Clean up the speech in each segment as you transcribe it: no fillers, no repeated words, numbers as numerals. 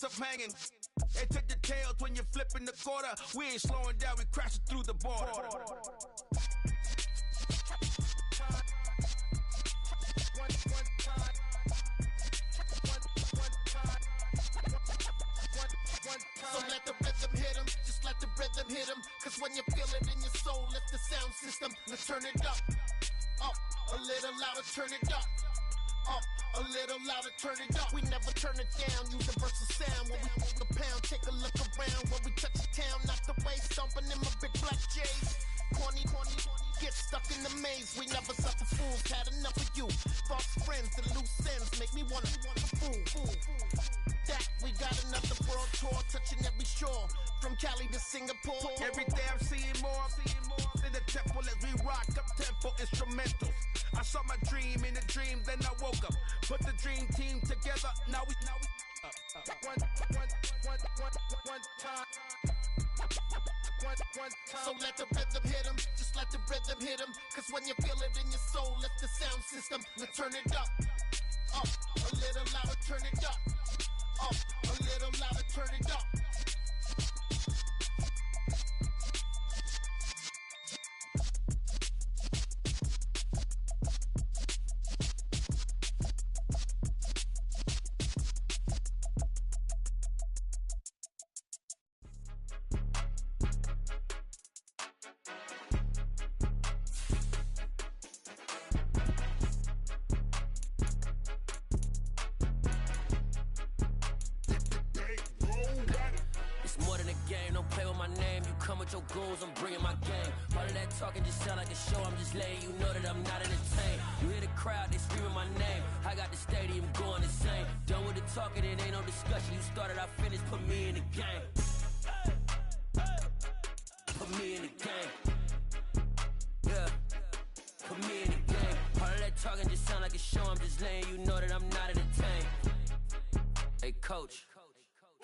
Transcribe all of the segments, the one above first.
up hanging. They take the tails when you're flipping the quarter. We ain't slowing down, we crashing through the border. So let the rhythm hit him, just let the rhythm hit him. Cause when you feel it in your soul, lift the sound system. Let's turn it up, a little louder, turn it up. A little louder, turn it up. We never turn it down, universal sound. When we move the pound, take a look around. When we touch the town, knock the way, stomping in my big black J's. Corny, get stuck in the maze. We never suffer fools, had enough of you. False friends and loose ends make me wanna fool. That we got another world tour, touching every shore. From Cali to Singapore. Every day I'm seeing more in the temple as we rock up tempo instrumentals. I saw my dream in a dream, then I woke up. Put the dream team together, now we one time. So let the rhythm hit him, just let the rhythm hit him. Cause when you feel it in your soul, lift the sound system. Let's turn it up, a little louder, turn it up, a little louder, turn it up. Your goals, I'm bringing my game. All of that talking just sound like a show. I'm just letting you know that I'm not entertained. You hear the crowd, they screaming my name. I got the stadium going insane. Done with the talking, it ain't no discussion. You started, I finished, put me in the game. Put me in the game. Yeah, put me in the game. All of that talking just sound like a show. I'm just letting you know that I'm not entertained. Hey, coach.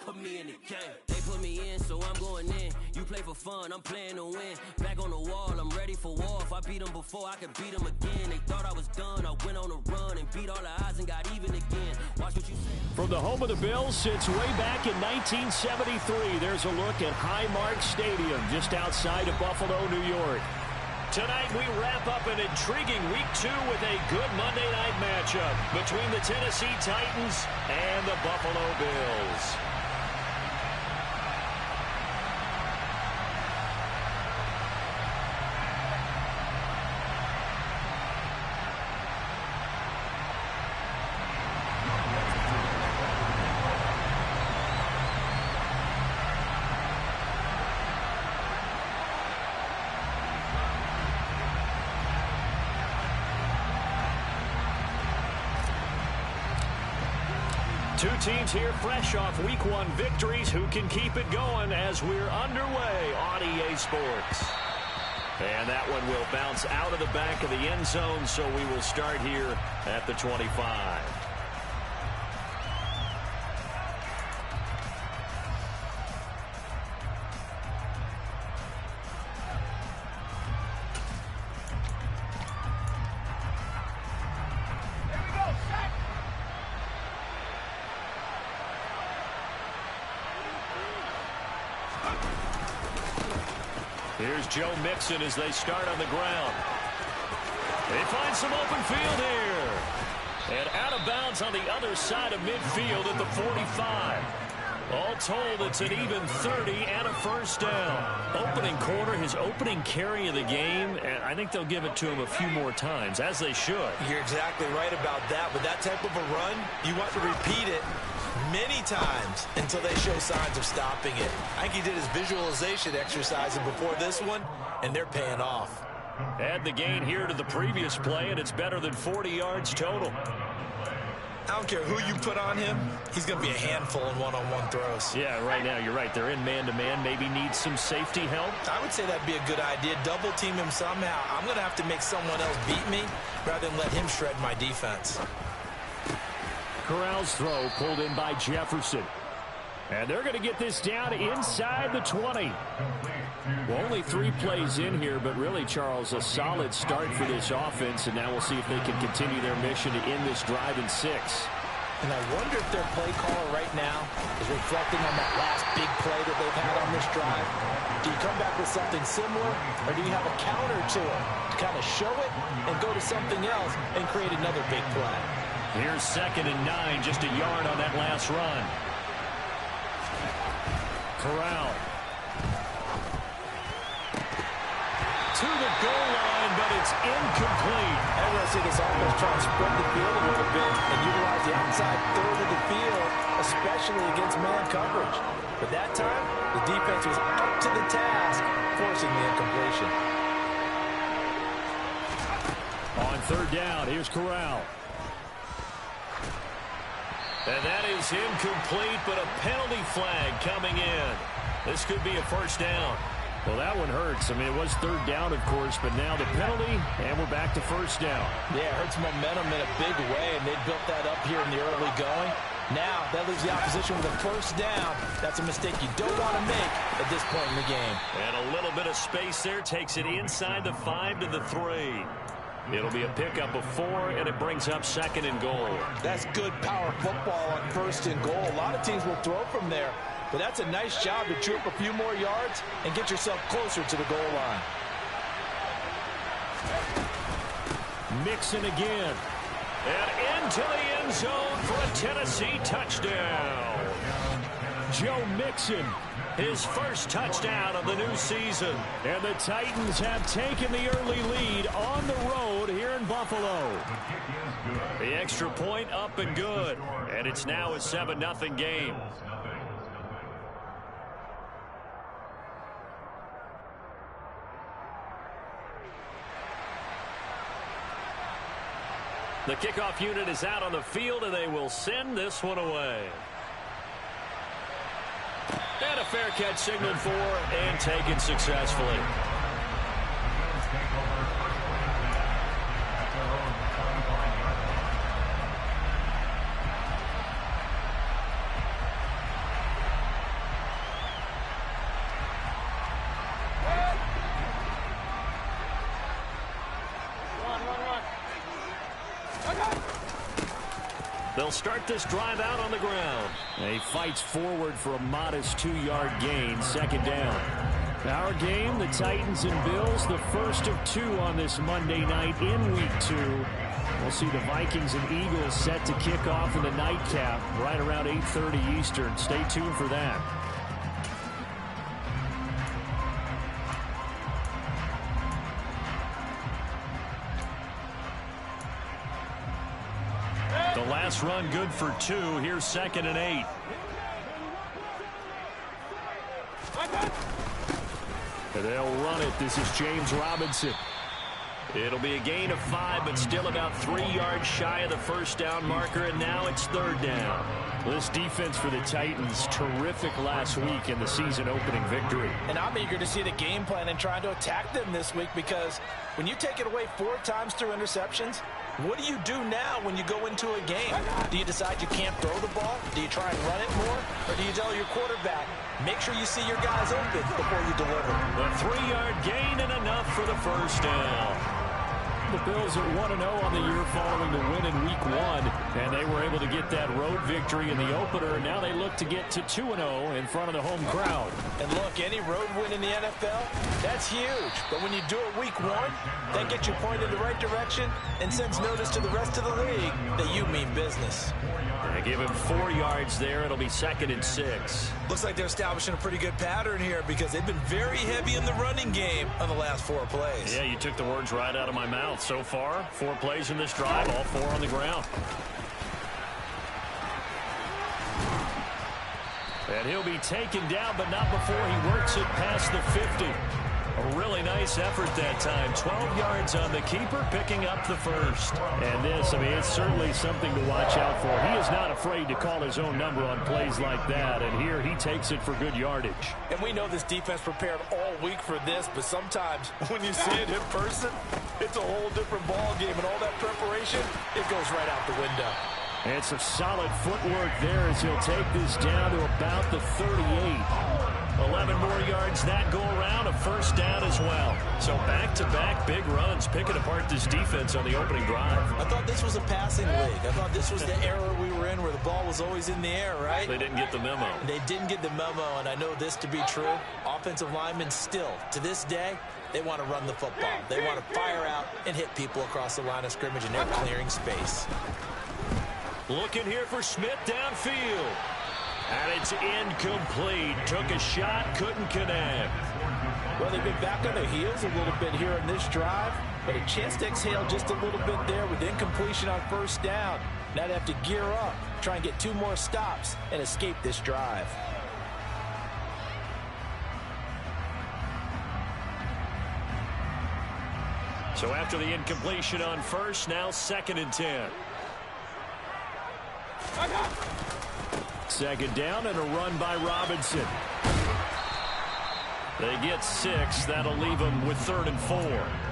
Put me in the game. They put me in, so I'm going in. You play for fun, I'm playing to win. Back on the wall, I'm ready for war. If I beat them before, I can beat them again. They thought I was done, I went on a run and beat all the odds and got even again. Watch what you say. From the home of the Bills since way back in 1973, there's a look at Highmark Stadium just outside of Buffalo, New York. Tonight we wrap up an intriguing Week 2 with a good Monday night matchup between the Tennessee Titans and the Buffalo Bills. Two teams here fresh off Week 1 victories. Who can keep it going as we're underway on EA Sports? And that one will bounce out of the back of the end zone, so we will start here at the 25. Here's Joe Mixon as they start on the ground. They find some open field here. And out of bounds on the other side of midfield at the 45. All told, it's an even 30 and a first down. Opening quarter, his opening carry of the game, and I think they'll give it to him a few more times, as they should. You're exactly right about that. With that type of a run, you want to repeat it many times until they show signs of stopping it. I think he did his visualization exercises before this one, and they're paying off. Add the gain here to the previous play, and it's better than 40 yards total. I don't care who you put on him, he's going to be a handful in one-on-one throws. Yeah, right now, you're right. They're in man-to-man, maybe need some safety help. I would say that'd be a good idea. Double team him somehow. I'm going to have to make someone else beat me rather than let him shred my defense. Corral's throw pulled in by Jefferson. And they're going to get this down inside the 20. Well, only 3 plays in here, but really, Charles, a solid start for this offense. And now we'll see if they can continue their mission to end this drive in 6. And I wonder if their play caller right now is reflecting on that last big play that they've had on this drive. Do you come back with something similar, or do you have a counter to it to kind of show it and go to something else and create another big play? Here's 2nd and 9, just a yard on that last run. Corral. To the goal line, but it's incomplete. I'm going to see this offense try to spread the field a little bit and utilize the outside third of the field, especially against man coverage. But that time, the defense was up to the task, forcing the incompletion. On 3rd down, here's Corral. And that is incomplete, but a penalty flag coming in. This could be a 1st down. Well, that one hurts. I mean, it was 3rd down, of course, but now the penalty, and we're back to 1st down. Yeah, it hurts momentum in a big way, and they built that up here in the early going. Now, that leaves the opposition with a 1st down. That's a mistake you don't want to make at this point in the game. And a little bit of space there takes it inside the 5 to the 3. It'll be a pickup of 4, and it brings up 2nd and goal. That's good power football on 1st and goal. A lot of teams will throw from there, but that's a nice job to chew up a few more yards and get yourself closer to the goal line. Mixon again. And into the end zone for a Tennessee touchdown. Joe Mixon, his 1st touchdown of the new season. And the Titans have taken the early lead on the road here in Buffalo. The extra point up and good. And it's now a 7-0 game. The kickoff unit is out on the field, and they will send this one away. And a fair catch signaled for and taken successfully. They'll start this drive out on the ground. He fights forward for a modest 2-yard gain, 2nd down. Our game, the Titans and Bills, the first of 2 on this Monday night in Week 2. We'll see the Vikings and Eagles set to kick off in the nightcap right around 8:30 Eastern. Stay tuned for that. The last run good for 2. Here's 2nd and 8. And they'll run it. This is James Robinson. It'll be a gain of 5, but still about 3 yards shy of the 1st down marker, and now it's 3rd down. This defense for the Titans, terrific last week in the season-opening victory. And I'm eager to see the game plan and trying to attack them this week, because when you take it away 4 times through interceptions, what do you do now when you go into a game? Do you decide you can't throw the ball? Do you try and run it more? Or do you tell your quarterback, make sure you see your guys open before you deliver? A 3-yard gain and enough for the 1st down. The Bills are 1-0 on the year following the win in Week 1, and they were able to get that road victory in the opener, and now they look to get to 2-0 in front of the home crowd. And look, any road win in the NFL, that's huge. But when you do it Week 1, that gets you pointed in the right direction and sends notice to the rest of the league that you mean business. They give him 4 yards there. It'll be 2nd and 6. Looks like they're establishing a pretty good pattern here, because they've been very heavy in the running game on the last 4 plays. Yeah, you took the words right out of my mouth. So far, 4 plays in this drive, all 4 on the ground. And he'll be taken down, but not before he works it past the 50. A really nice effort that time. 12 yards on the keeper, picking up the 1st. And this, I mean, it's certainly something to watch out for. He is not afraid to call his own number on plays like that. And here he takes it for good yardage. And we know this defense prepared all week for this, but sometimes when you see it in person, it's a whole different ball game. And all that preparation, it goes right out the window. And some solid footwork there as he'll take this down to about the 38. 11 more yards that go around, a 1st down as well. So back-to-back big runs, picking apart this defense on the opening drive. I thought this was a passing league. I thought this was the era we were were in where the ball was always in the air, right? They didn't get the memo. They didn't get the memo, and I know this to be true. Offensive linemen still, to this day, they want to run the football. They want to fire out and hit people across the line of scrimmage, and they're clearing space. Looking here for Smith downfield. And it's incomplete. Took a shot, couldn't connect. Well, they've been back on their heels a little bit here in this drive, but a chance to exhale just a little bit there with incompletion on first down. Now they have to gear up, try and get 2 more stops, and escape this drive. So after the incompletion on first, now 2nd and 10. Second down and a run by Robinson. They get 6. That'll leave them with 3rd and 4.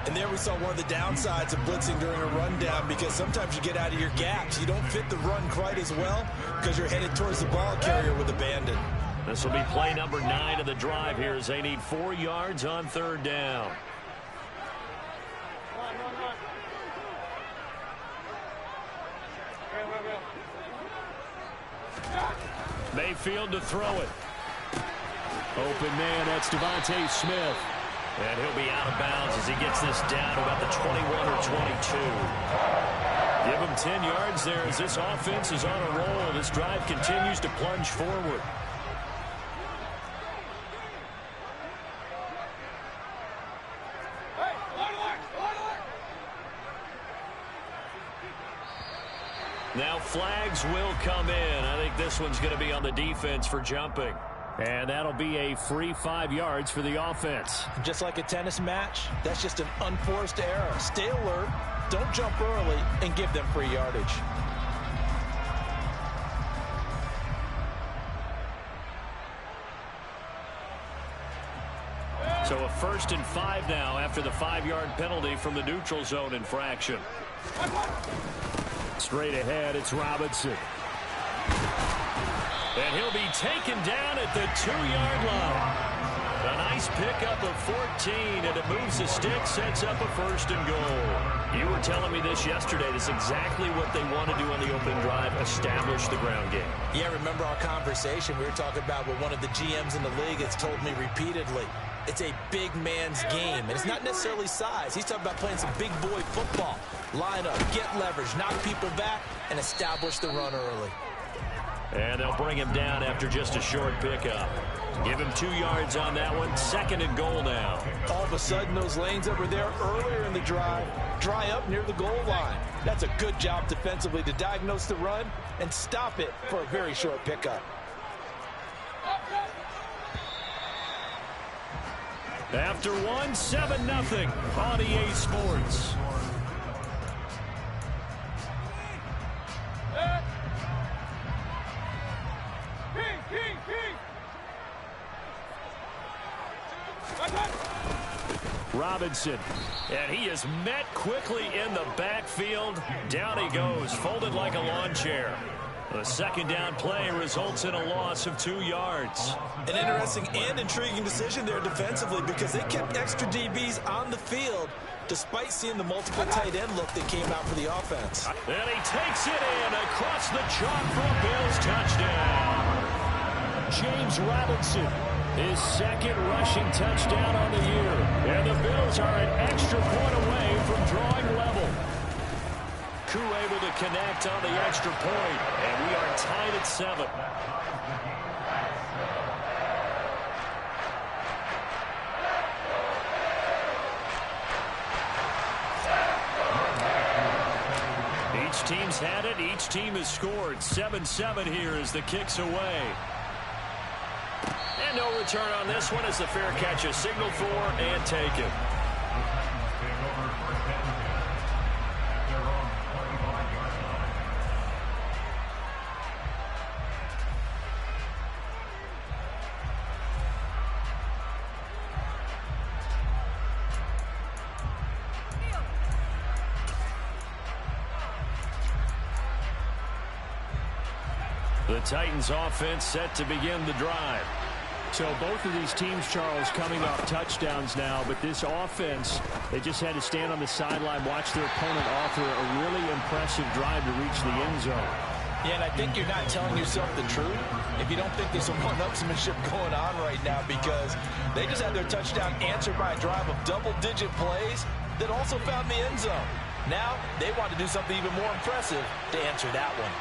And there we saw one of the downsides of blitzing during a rundown, because sometimes you get out of your gaps. You don't fit the run quite as well because you're headed towards the ball carrier with abandon. This will be play number 9 of the drive here as they need 4 yards on 3rd down. Mayfield to throw it. Open man, that's Devontae Smith. And he'll be out of bounds as he gets this down to about the 21 or 22. Give him 10 yards there as this offense is on a roll. This drive continues to plunge forward. Now flags will come in. I think this one's going to be on the defense for jumping. And that'll be a free 5 yards for the offense. Just like a tennis match, that's just an unforced error. Stay alert, don't jump early, and give them free yardage. So a 1st and 5 now after the 5-yard penalty from the neutral zone infraction. Straight ahead, it's Robinson. And he'll be taken down at the 2-yard line. A nice pickup of 14, and it moves the stick, sets up a 1st and goal. You were telling me this yesterday. This is exactly what they want to do on the opening drive, establish the ground game. Yeah, remember our conversation? We were talking about what one of the GMs in the league has told me repeatedly. It's a big man's game, and it's not necessarily size. He's talking about playing some big boy football. Line up, get leverage, knock people back, and establish the run early. And they'll bring him down after just a short pickup. Give him 2 yards on that one. 2nd and goal now. All of a sudden, those lanes that were there earlier in the drive dry up near the goal line. That's a good job defensively to diagnose the run and stop it for a very short pickup. After 1, 7-0 on EA Sports. Robinson, and he is met quickly in the backfield. Down he goes, folded like a lawn chair. The 2nd down play results in a loss of 2 yards. An interesting and intriguing decision there defensively, because they kept extra DBs on the field despite seeing the multiple tight end look that came out for the offense. And he takes it in across the chalk for a Bills touchdown. James Robinson, his 2nd rushing touchdown on the year. And the Bills are an extra point away from drawing level. Koo able to connect on the extra point, and we are tied at 7. Each team's had it. Each team has scored. 7-7 here as the kick's away. And no return on this one as the fair catch is signaled for and taken. The Titans offense set to begin the drive. So both of these teams, Charles, coming off touchdowns now, but this offense, they just had to stand on the sideline, watch their opponent offer a really impressive drive to reach the end zone. Yeah, and I think you're not telling yourself the truth if you don't think there's some one-upsmanship going on right now, because they just had their touchdown answered by a drive of double-digit plays that also found the end zone. Now they want to do something even more impressive to answer that one.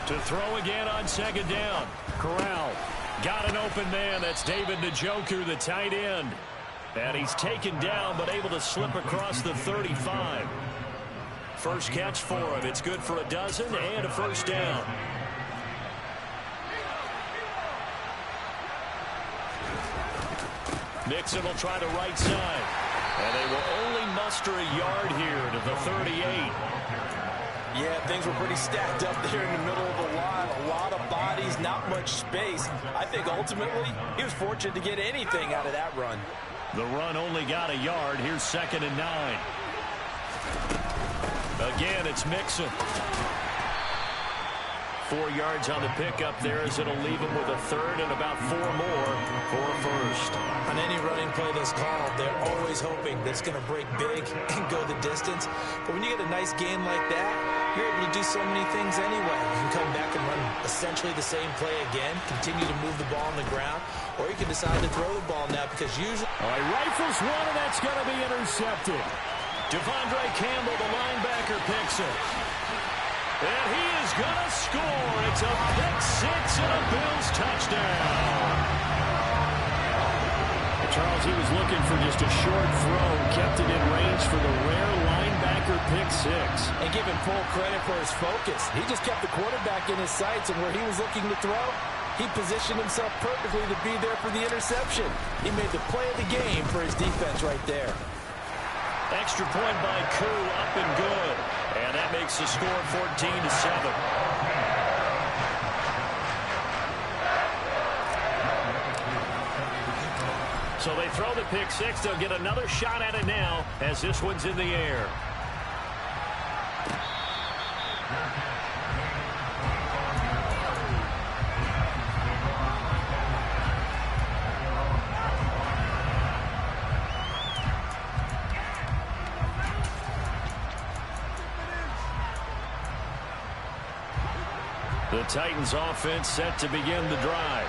To throw again on second down. Corral got an open man. That's David Njoku, the tight end. And he's taken down but able to slip across the 35. First catch for him. It's good for a dozen and a first down. Mixon will try the right side. And they will only muster a yard here to the 38. Yeah, things were pretty stacked up there in the middle of the line. A lot of bodies, not much space. I think ultimately he was fortunate to get anything out of that run. The run only got a yard. Here's 2nd and 9. Again, it's Mixon. 4 yards on the pickup there, as it'll leave him with a third and about 4 more for a first. On any running play that's called, they're always hoping that it's going to break big and go the distance. But when you get a nice gain like that, you're able to do so many things anyway. You can come back and run essentially the same play again, continue to move the ball on the ground, or you can decide to throw the ball now, because usually... All right, rifles one, and that's going to be intercepted. Devondre Campbell, the linebacker, picks it. And he is going to score. It's a pick six and a Bills touchdown. Charles, he was looking for just a short throw, kept it in range for the rare linebacker pick six. And give him full credit for his focus. He just kept the quarterback in his sights, and where he was looking to throw, he positioned himself perfectly to be there for the interception. He made the play of the game for his defense right there. Extra point by Koo, up and good. And that makes the score 14-7. So they throw the pick six. They'll get another shot at it now as this one's in the air. The Titans offense set to begin the drive.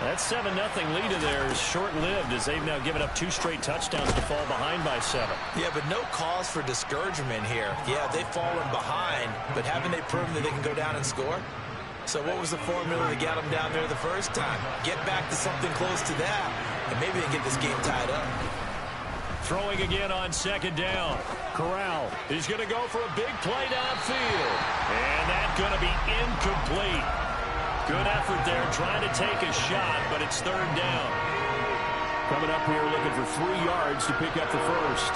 That 7-0 lead of theirs short-lived, as they've now given up 2 straight touchdowns to fall behind by 7. Yeah, but no cause for discouragement here. Yeah, they've fallen behind, but haven't they proven that they can go down and score? So what was the formula to get them down there the first time? Get back to something close to that, and maybe they can get this game tied up. Throwing again on second down. Corral is going to go for a big play downfield. And that's going to be incomplete. Good effort there, trying to take a shot, but it's third down. Coming up here looking for 3 yards to pick up the first.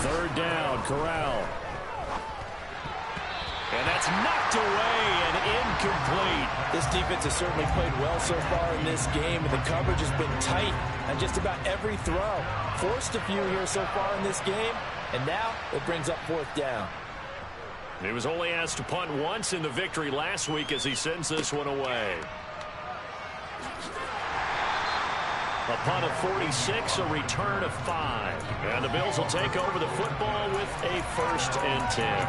Third down, Corral. And that's knocked away and incomplete. This defense has certainly played well so far in this game, and the coverage has been tight on just about every throw. Forced a few here so far in this game, and now it brings up 4th down. He was only asked to punt once in the victory last week as he sends this one away. A punt of 46, a return of 5. And the Bills will take over the football with a 1st and 10.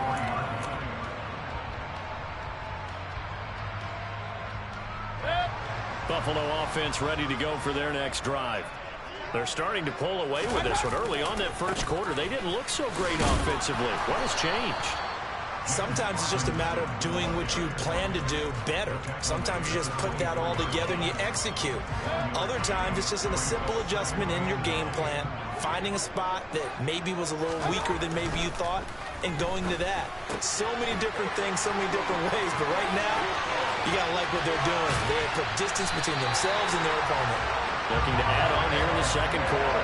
Buffalo offense ready to go for their next drive. They're starting to pull away with this one. Early on that first quarter, they didn't look so great offensively. What has changed? Sometimes it's just a matter of doing what you plan to do better. Sometimes you just put that all together and you execute. Other times it's just a simple adjustment in your game plan, finding a spot that maybe was a little weaker than maybe you thought, and going to that. So many different things, so many different ways, but right now, you got to like what they're doing. They have put distance between themselves and their opponent. Looking to add on here in the second quarter.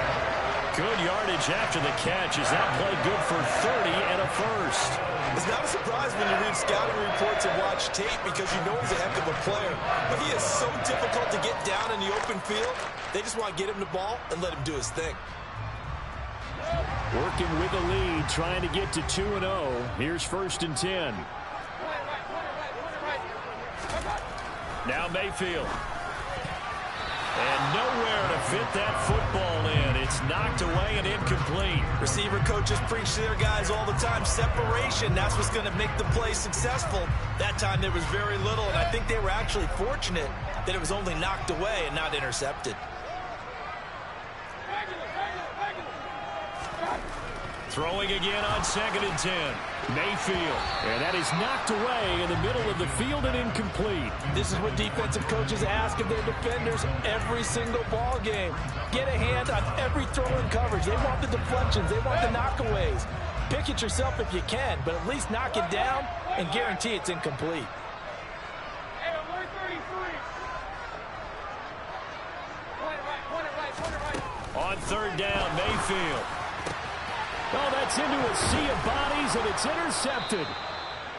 Good yardage after the catch. Is that play good for 30 and a first? It's not a surprise when you read scouting reports and watch tape, because you know he's a heck of a player. But he is so difficult to get down in the open field. They just want to get him the ball and let him do his thing. Working with the lead, trying to get to 2-0. Here's 1st and 10. Now Mayfield. And nowhere to fit that football in. It's knocked away and incomplete. Receiver coaches preach to their guys all the time. Separation, that's what's going to make the play successful. That time there was very little, and I think they were actually fortunate that it was only knocked away and not intercepted. Throwing again on 2nd and 10. Mayfield. And that is knocked away in the middle of the field and incomplete. This is what defensive coaches ask of their defenders every single ball game. Get a hand on every throw in coverage. They want the deflections. They want the knockaways. Pick it yourself if you can, but at least knock it down and guarantee it's incomplete. On 3rd down, Mayfield. Oh, that's into a sea of bodies, and it's intercepted.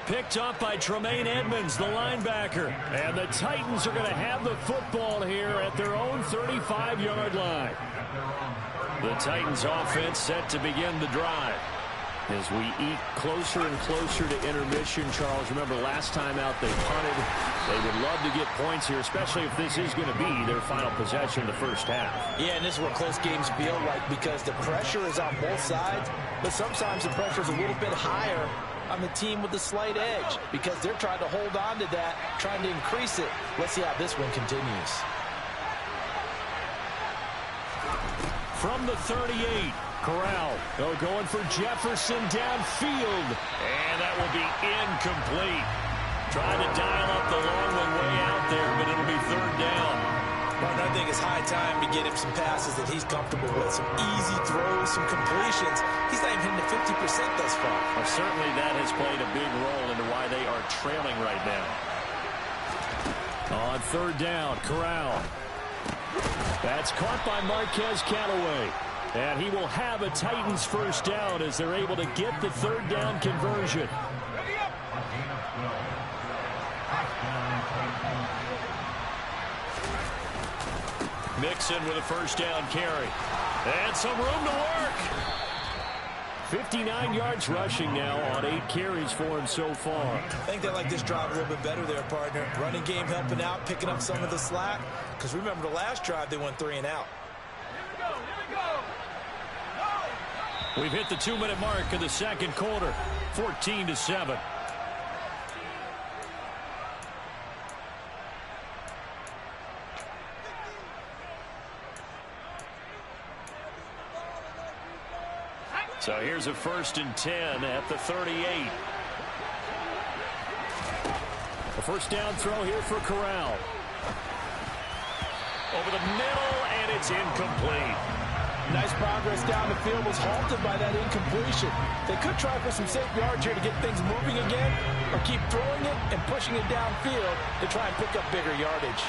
Picked up by Tremaine Edmonds, the linebacker. And the Titans are going to have the football here at their own 35-yard line. The Titans offense set to begin the drive. As we eat closer and closer to intermission, Charles, remember last time out they punted. They would love to get points here, especially if this is going to be their final possession the first half. Yeah, and this is what close games feel like because the pressure is on both sides, but sometimes the pressure is a little bit higher on the team with the slight edge because they're trying to hold on to that, trying to increase it. Let's see how this one continues. From the 38, Corral going for Jefferson downfield, and that will be incomplete. Trying to dial up the long one way out there, but it'll be 3rd down. Well, I think it's high time to get him some passes that he's comfortable with, some easy throws, some completions. He's not even hitting the 50% thus far. Well, certainly that has played a big role into why they are trailing right now. On 3rd down, Corral. That's caught by Marquez Callaway. And he will have a Titans first down as they're able to get the 3rd down conversion. Mixon with a first down carry. And some room to work. 59 yards rushing now on 8 carries for him so far. I think they like this drive a little bit better there, partner. Running game helping out, picking up some of the slack. Because remember the last drive, they went 3 and out. We've hit the 2-minute mark of the 2nd quarter. 14-7. So here's a 1st and 10 at the 38. A first down throw here for Corral. Over the middle, and it's incomplete. Nice progress down the field, was halted by that incompletion. They could try for some safe yards here to get things moving again, or keep throwing it and pushing it downfield to try and pick up bigger yardage.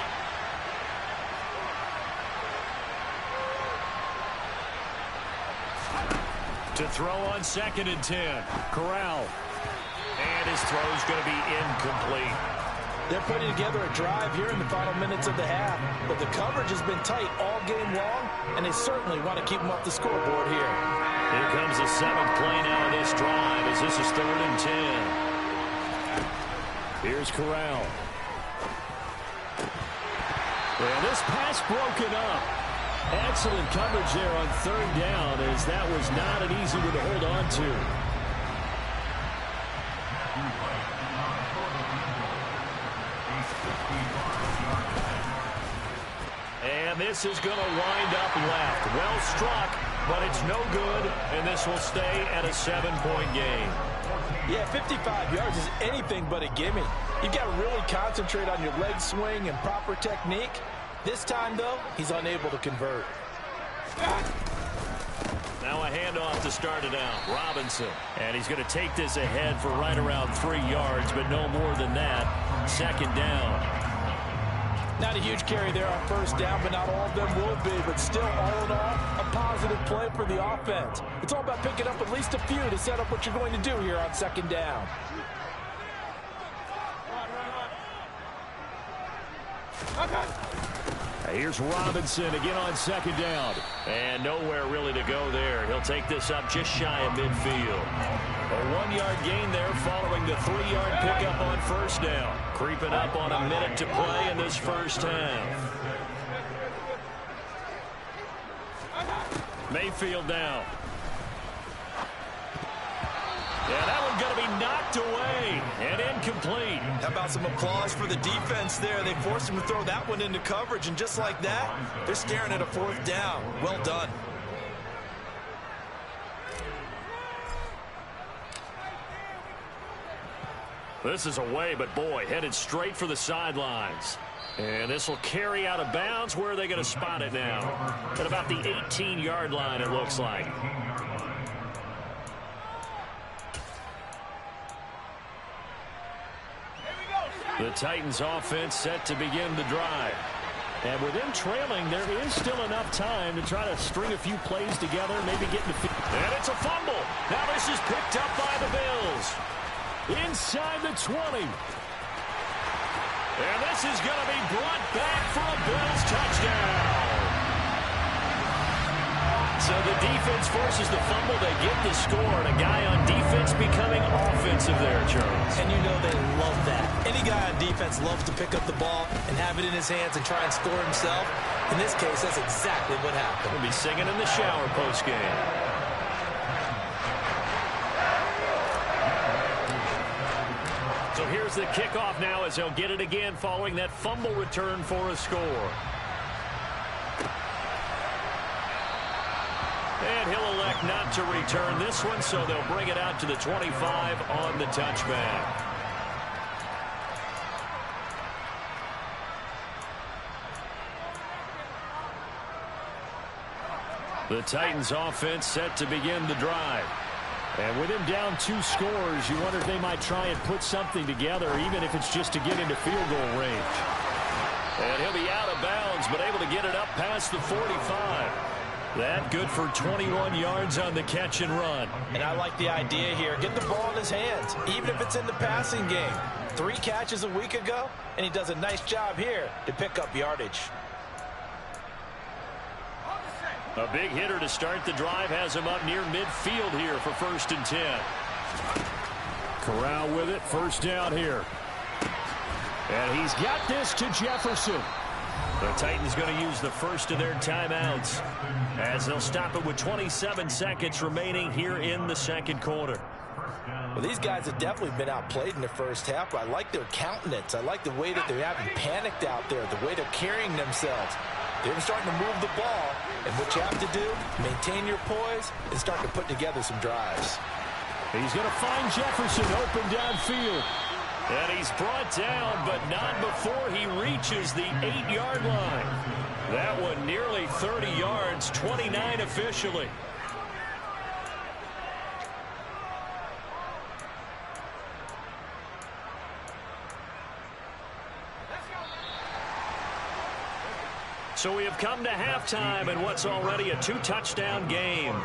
To throw on 2nd and 10. Corral. And his throw is going to be incomplete. They're putting together a drive here in the final minutes of the half, but the coverage has been tight all game long, and they certainly want to keep them off the scoreboard here. Here comes the 7th play now of this drive as this is 3rd and 10. Here's Corral. And this pass broken up. Excellent coverage there on 3rd down as that was not an easy one to hold on to. And this is going to wind up left. Well struck, but it's no good, and this will stay at a 7-point game. Yeah, 55 yards is anything but a gimme. You've got to really concentrate on your leg swing and proper technique. This time, though, he's unable to convert. Now a handoff to start it out. Robinson. And he's going to take this ahead for right around 3 yards, but no more than that. 2nd down. Not a huge carry there on 1st down, but not all of them will be. But still, all in all, a positive play for the offense. It's all about picking up at least a few to set up what you're going to do here on 2nd down. Here's Robinson again on 2nd down. And nowhere really to go there. He'll take this up just shy of midfield. A 1-yard gain there following the 3-yard pickup on 1st down. Creeping up on a minute to play in this first half. Mayfield down. Yeah, that one's going to be knocked away and incomplete. How about some applause for the defense there? They forced him to throw that one into coverage, and just like that, they're staring at a 4th down. Well done. This is away, but boy, headed straight for the sidelines. And this will carry out of bounds. Where are they going to spot it now? At about the 18-yard line, it looks like. The Titans offense set to begin the drive. And with them trailing, there is still enough time to try to string a few plays together, maybe get in the field. And it's a fumble. Now this is picked up by the Bills. Inside the 20. And this is going to be brought back for a Bills touchdown. So the defense forces the fumble. They get the score. And a guy on defense becoming offensive there, Charles. And you know they love that. Any guy on defense loves to pick up the ball and have it in his hands and try and score himself. In this case, that's exactly what happened. We'll be singing in the shower post-game. So here's the kickoff now as they'll get it again following that fumble return for a score. And he'll elect not to return this one, so they'll bring it out to the 25 on the touchback. The Titans offense set to begin the drive. And with him down 2 scores, you wonder if they might try and put something together, even if it's just to get into field goal range. And he'll be out of bounds, but able to get it up past the 45. That good for 21 yards on the catch and run. And I like the idea here. Get the ball in his hands, even if it's in the passing game. 3 catches a week ago, and he does a nice job here to pick up yardage. A big hitter to start the drive has him up near midfield here for 1st and 10. Corral with it, 1st down here. And he's got this to Jefferson. The Titans going to use the first of their timeouts as they'll stop it with 27 seconds remaining here in the 2nd quarter. Well, these guys have definitely been outplayed in the first half, but I like their countenance. I like the way that they're having panicked out there, the way they're carrying themselves. They're starting to move the ball, and what you have to do, maintain your poise and start to put together some drives. He's going to find Jefferson open downfield. And he's brought down, but not before he reaches the 8-yard line. That one nearly 30 yards, 29 officially. So we have come to halftime in what's already a 2-touchdown game.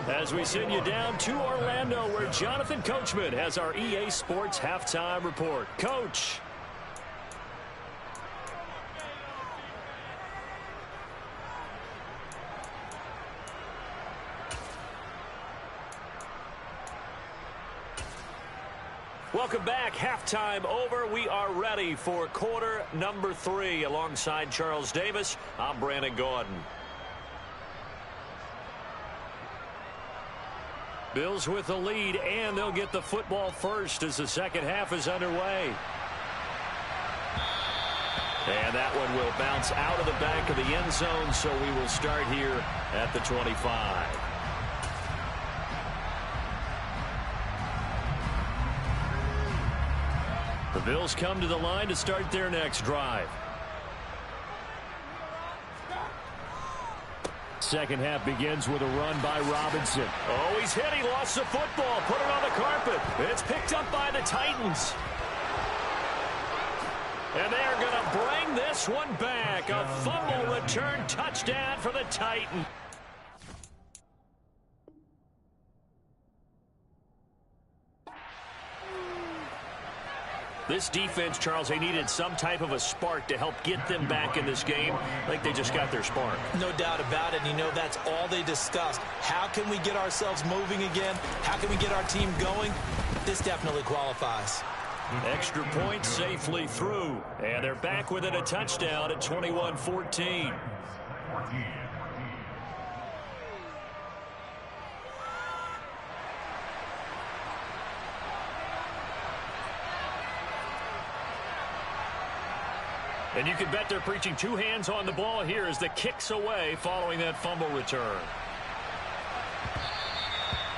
As we send you down to Orlando, where Jonathan Coachman has our EA Sports halftime report. Coach. Welcome back. Halftime over. We are ready for quarter number 3. Alongside Charles Davis, I'm Brandon Gaudin. Bills with the lead, and they'll get the football first as the second half is underway. And that one will bounce out of the back of the end zone, so we will start here at the 25. The Bills come to the line to start their next drive. Second half begins with a run by Robinson. Oh, he's hit. He lost the football. Put it on the carpet. It's picked up by the Titans. And they are going to bring this one back. A fumble return touchdown for the Titans. This defense, Charles, they needed some type of a spark to help get them back in this game. I think they just got their spark. No doubt about it. And you know, that's all they discussed. How can we get ourselves moving again? How can we get our team going? This definitely qualifies. Extra point safely through. And they're back within a touchdown at 21-14. And you can bet they're preaching two hands on the ball here as the kick's away following that fumble return.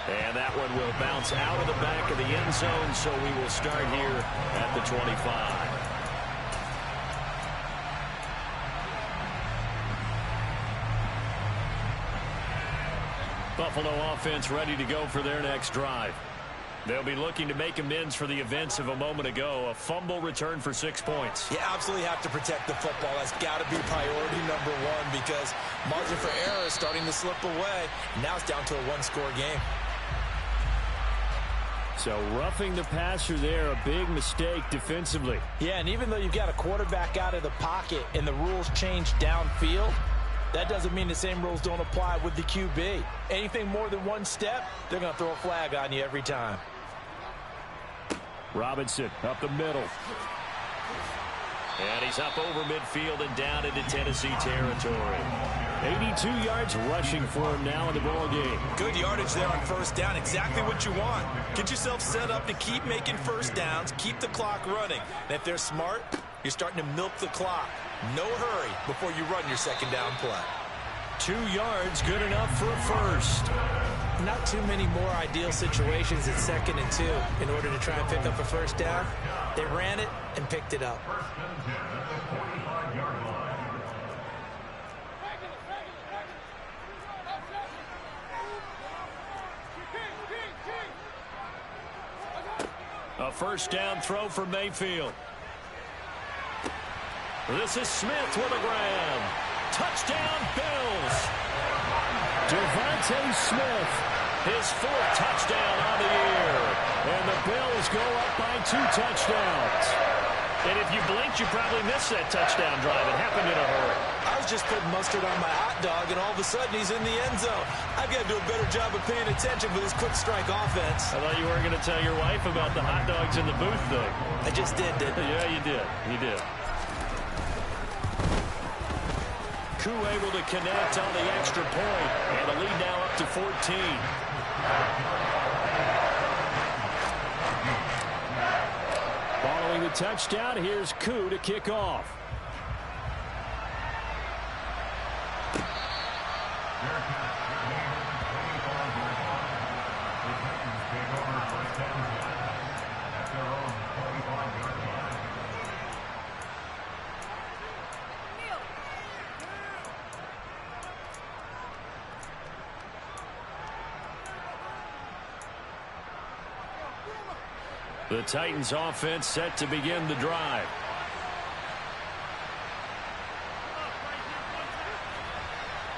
And that one will bounce out of the back of the end zone, so we will start here at the 25. Buffalo offense ready to go for their next drive. They'll be looking to make amends for the events of a moment ago. A fumble return for 6 points. You absolutely have to protect the football. That's got to be priority number one because margin for error is starting to slip away. Now it's down to a one-score game. So roughing the passer there, a big mistake defensively. Yeah, and even though you've got a quarterback out of the pocket and the rules change downfield, that doesn't mean the same rules don't apply with the QB. Anything more than one step, they're going to throw a flag on you every time. Robinson up the middle. And he's up over midfield and down into Tennessee territory. 82 yards rushing for him now in the ball game. Good yardage there on first down. Exactly what you want. Get yourself set up to keep making first downs, keep the clock running. And if they're smart, you're starting to milk the clock. No hurry before you run your second down play. 2 yards, good enough for a first. Not too many more ideal situations at 2nd and 2 in order to try and pick up a first down. They ran it and picked it up. A first down throw for Mayfield. This is Smith with a grab. Touchdown, Bills. Devontae Smith, his 4th touchdown on the year. And the Bills go up by 2 touchdowns. And if you blinked, you probably missed that touchdown drive. It happened in a hurry. I was just putting mustard on my hot dog, and all of a sudden he's in the end zone. I've got to do a better job of paying attention for this quick strike offense. I thought you were going to tell your wife about the hot dogs in the booth thing. I just did, didn't I? Yeah, you did. You did. Koo able to connect on the extra point, and the lead now up to 14. Following the touchdown, here's Koo to kick off. The Titans offense set to begin the drive.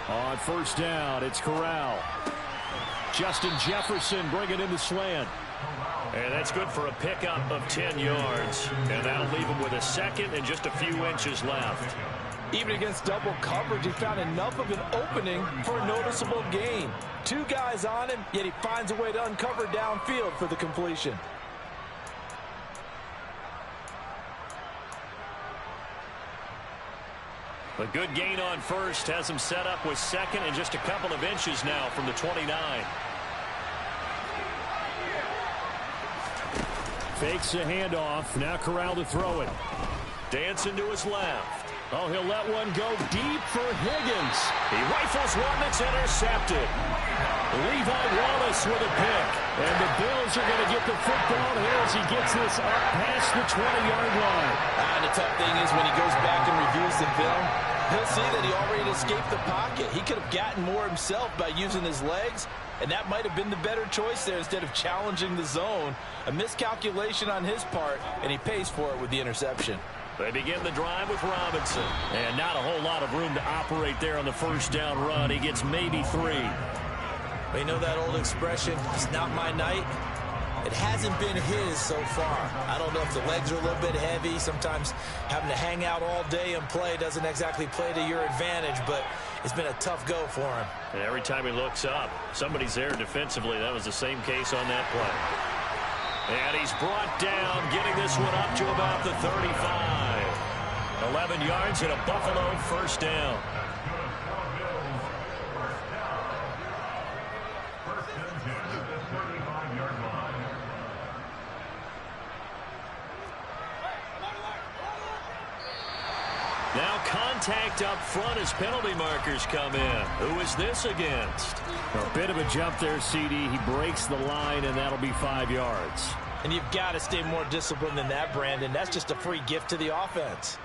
On first down, it's Corral. Justin Jefferson bringing in the slant. And that's good for a pickup of 10 yards. And that'll leave him with a second and just a few inches left. Even against double coverage, he found enough of an opening for a noticeable gain. 2 guys on him, yet he finds a way to uncover downfield for the completion. A good gain on first has him set up with second and just a couple of inches now from the 29. Fakes a handoff. Now Corral to throw it. Dancing to his left. Oh, he'll let one go deep for Higgins. He rifles one that's intercepted. Levi Wallace with a pick. And the Bills are going to get the football here as he gets this up past the 20-yard line. And the tough thing is when he goes back and reviews the film, he'll see that he already escaped the pocket. He could have gotten more himself by using his legs, and that might have been the better choice there instead of challenging the zone. A miscalculation on his part, and he pays for it with the interception. They begin the drive with Robinson. And not a whole lot of room to operate there on the first down run. He gets maybe 3. You know that old expression, it's not my night? It hasn't been his so far. I don't know if the legs are a little bit heavy. Sometimes having to hang out all day and play doesn't exactly play to your advantage, but it's been a tough go for him. And every time he looks up, somebody's there defensively. That was the same case on that play. And he's brought down, getting this one up to about the 35. 11 yards and a Buffalo first down. contact up front as penalty markers come in. Who is this against? A bit of a jump there, CD. He breaks the line, and that'll be 5 yards. And you've got to stay more disciplined than that, Brandon. That's just a free gift to the offense.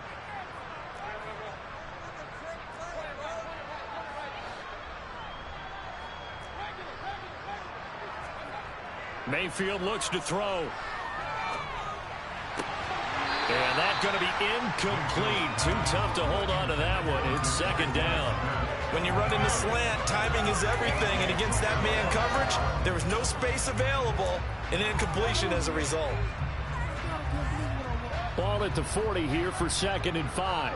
Mayfield looks to throw. And that's going to be incomplete. Too tough to hold on to that one. It's second down. When you run in the slant, timing is everything. And against that man coverage, there was no space available. An incompletion as a result. Ball at the 40 here for 2nd and 5.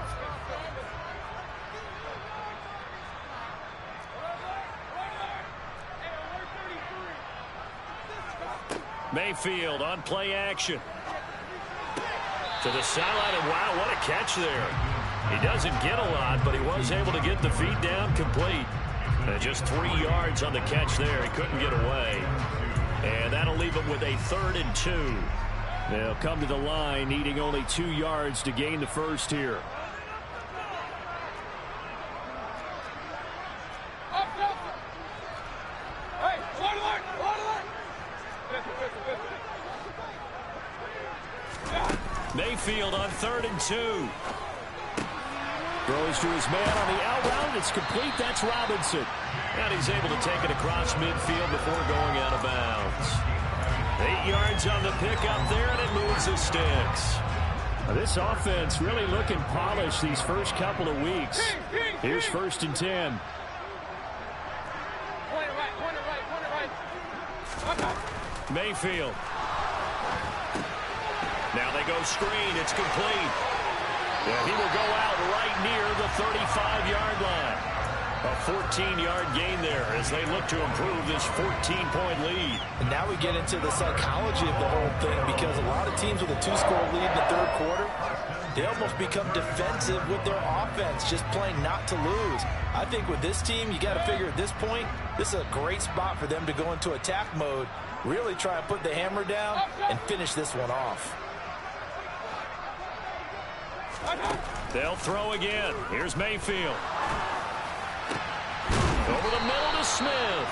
Mayfield on play action. To the sideline, and wow, what a catch there. He doesn't get a lot, but he was able to get the feet down complete. And just 3 yards on the catch there. He couldn't get away. And that'll leave him with a 3rd and 2. They'll come to the line, needing only 2 yards to gain the first here. Mayfield on 3rd and 2. Throws to his man on the out route. It's complete. That's Robinson. And he's able to take it across midfield before going out of bounds. 8 yards on the pickup there, and it moves the sticks. This offense really looking polished these first couple of weeks. Here's 1st and 10. Mayfield. Now they go screen. It's complete. And he will go out right near the 35-yard line. A 14-yard gain there as they look to improve this 14-point lead. And now we get into the psychology of the whole thing, because a lot of teams with a 2-score lead in the 3rd quarter, they almost become defensive with their offense, just playing not to lose. I think with this team, you got to figure at this point, this is a great spot for them to go into attack mode, really try and put the hammer down and finish this one off. They'll throw again. Here's Mayfield. Over the middle to Smith.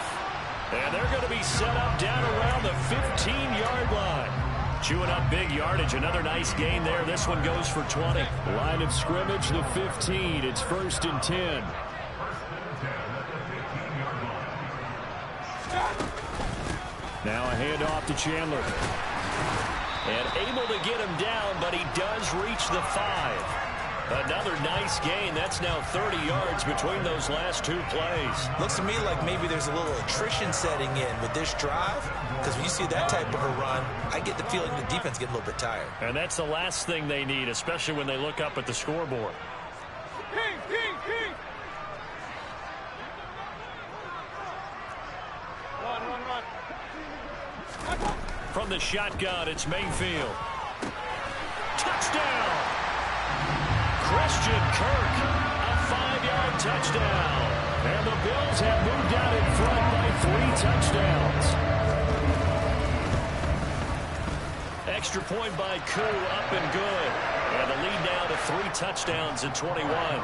And they're going to be set up down around the 15-yard line. Chewing up big yardage. Another nice gain there. This one goes for 20. Line of scrimmage, the 15. It's 1st and 10. Now a handoff to Chandler. And able to get him down, but he does reach the 5. Another nice gain. That's now 30 yards between those last 2 plays. Looks to me like maybe there's a little attrition setting in with this drive, because when you see that type of a run, I get the feeling the defense gets a little bit tired. And that's the last thing they need, especially when they look up at the scoreboard. From the shotgun, it's Mayfield. Touchdown! Christian Kirk, a 5-yard touchdown. And the Bills have moved out in front by 3 touchdowns. Extra point by Koo, up and good. And the lead now to 3 touchdowns at 21.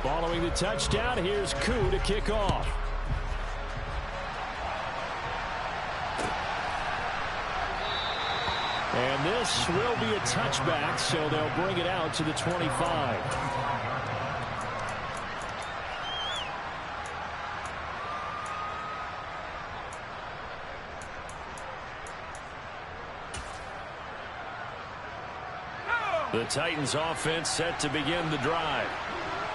Following the touchdown, here's Koo to kick off. And this will be a touchback, so they'll bring it out to the 25. The Titans offense set to begin the drive.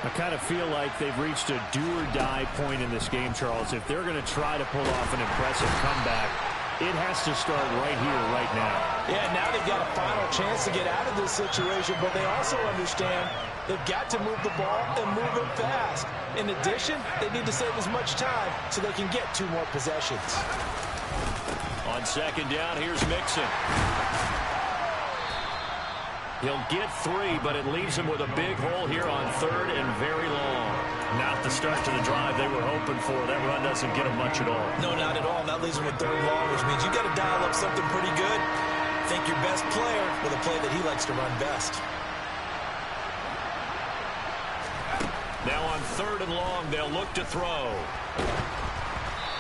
I kind of feel like they've reached a do-or-die point in this game, Charles. If they're going to try to pull off an impressive comeback, it has to start right here, right now. Yeah, now they've got a final chance to get out of this situation, but they also understand they've got to move the ball and move it fast. In addition, they need to save as much time so they can get 2 more possessions. On second down, here's Mixon. He'll get 3, but it leaves him with a big hole here on 3rd and very long. Not the start to the drive they were hoping for. That run doesn't get him much at all. No, not at all. And that leaves him with 3rd and long, which means you got to dial up something pretty good. Think your best player with a play that he likes to run best. Now on 3rd and long, they'll look to throw.